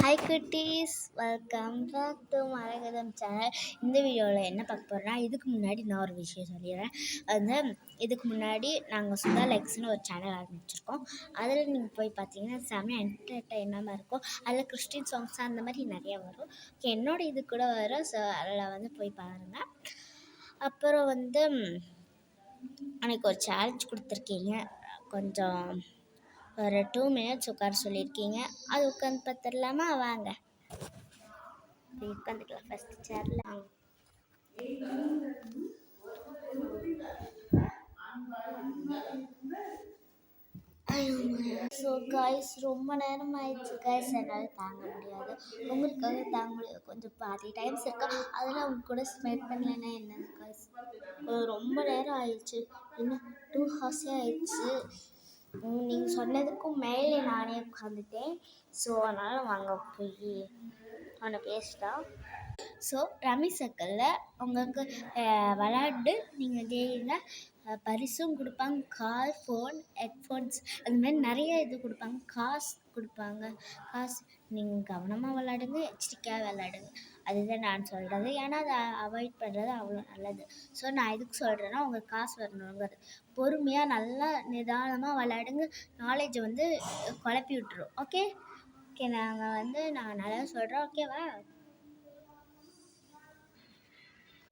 Hi குட்டீஸ், welcome back to Maragatham channel. இந்த வீடியோவில் என்ன பார்க்க போகிறேன்னா, இதுக்கு முன்னாடி நான் ஒரு விஷயம் சொல்லிடுறேன். வந்து இதுக்கு முன்னாடி நாங்கள் சுதா லைக்ஸ்னு ஒரு சேனல் ஆரம்பிச்சிருக்கோம். அதில் நீங்கள் போய் பார்த்தீங்கன்னா செம்மையாக என்டர்டைனமாக இருக்கும். அதில் கிறிஸ்டின் சாங்ஸ் அந்த மாதிரி நிறையா வரும். என்னோட இது கூட வரும். ஸோ அதில் வந்து போய் பாருங்கள். அப்புறம் வந்து அன்றைக்கி ஒரு சேலஞ்ச் கொடுத்துருக்கீங்க. கொஞ்சம் ஒரு 2 மினிட்ஸ் உட்கார சொல்லியிருக்கீங்க. அது உட்காந்து பார்த்துடலாமா? வாங்க உட்காந்துக்கலாம். ஃபஸ்ட்டு சேரில் ஸோ காய்ஸ், ரொம்ப நேரம் ஆயிடுச்சு காய்ஸ். என்னால் தாங்க முடியாது, உங்களுக்காக தாங்க முடியாது. கொஞ்சம் பாதி டைம்ஸ் இருக்கா, அதில் அவங்க கூட ஸ்பெண்ட் பண்ணலன்னா என்ன காய்ஸ். ரொம்ப நேரம் ஆயிடுச்சு, இன்னும் 2 ஹவர்ஸே ஆயிடுச்சு. நீங்கள் சொன்னதுக்கும் மேலே நானே உட்காந்துட்டேன். ஸோ அதனால் வாங்க போய் அவனை பேசிட்டான். ஸோ ரம்மி சர்க்கிளில் உங்களுக்கு விளாண்டு நீங்கள் ஜெயிங்க. பரிசும் கொடுப்பாங்க, கார், ஃபோன், ஹெட்ஃபோன்ஸ், அதுமாதிரி நிறைய இது கொடுப்பாங்க. காசு கொடுப்பாங்க. காசு நீங்கள் கவனமாக விளாடுங்க, எச்சரிக்கையாக விளாடுங்க. அதுதான் நான் சொல்கிறது. ஏன்னா அதை அவாய்ட் பண்ணுறது அவ்வளோ நல்லது. ஸோ நான் எதுக்கு சொல்கிறேன்னா, உங்களுக்கு காசு வரணுங்கிறது. பொறுமையாக நல்லா நிதானமாக விளாடுங்க. நாலேஜை வந்து குழப்பி விட்டுரும். ஓகே ஓகே, நான் நல்லா சொல்கிறேன். ஓகேவா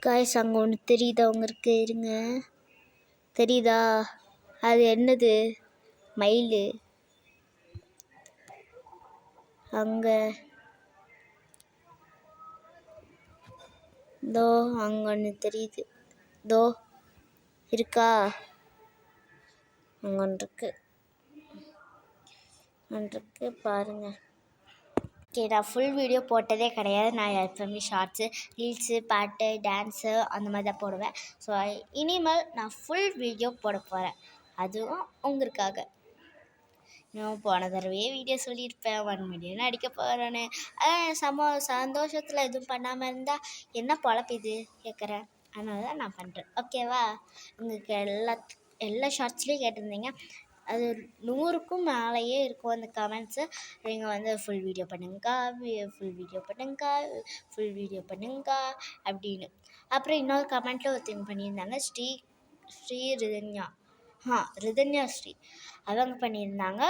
காய்ஸ்? அங்கே ஒன்று தெரியுதா உங்களுக்கு? இருங்க, தெரியுதா? அது என்னது? மயில். அங்கே தோ அங்கே ஒன்று தெரியுது. தோ இருக்கா? அங்கே ஒன்று இருக்கு பாருங்கள். ஓகே, நான் ஃபுல் வீடியோ போட்டதே கிடையாது. நான் எப்பவுமே ஷார்ட்ஸு, ரீல்ஸு, பாட்டு, டான்ஸு அந்த மாதிரி தான் போடுவேன். ஸோ இனிமேல் நான் ஃபுல் வீடியோ போட போகிறேன். அதுவும் உங்களுக்காக. நான் போன தடவையே வீடியோ சொல்லியிருப்பேன் 1 மில்லியன் அடிக்க போகிறேன்னு. சந்தோஷத்தில் எதுவும் பண்ணாமல் இருந்தால் என்ன பொழப்பிது கேட்குறேன். அதனால தான் நான் பண்ணுறேன். ஓகேவா? உங்களுக்கு எல்லா ஷார்ட்ஸ்லேயும் கேட்டிருந்தீங்க. அது 100க்கும் மேலேயே இருக்கும் அந்த கமெண்ட்ஸு. நீங்கள் வந்து ஃபுல் வீடியோ பண்ணுங்கக்கா, ஃபுல் வீடியோ பண்ணுங்கக்கா, ஃபுல் வீடியோ பண்ணுங்கக்கா அப்படின்னு. அப்புறம் இன்னொரு கமெண்ட்டில் ஒருத்தவங்க பண்ணியிருந்தாங்க, ஸ்ரீ ரிதன்யா ஸ்ரீ. அவங்க பண்ணியிருந்தாங்க,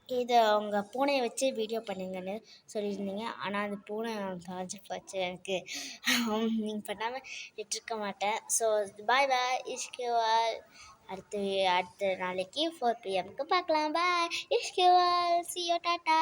இதை அவங்க பூனையை வச்சு வீடியோ பண்ணுங்கன்னு சொல்லியிருந்தீங்க. ஆனால் அந்த பூனை தொலைஞ்சி போச்சு எனக்கு. நீங்கள் பண்ணாமல் விட்டுருக்க மாட்டேன். ஸோ பாய் பாய், இஷ்கிவால். அடுத்த நாளைக்கு 4 PM பார்க்கலாம். பாய், இஷ்கிவால், see you, டாட்டா.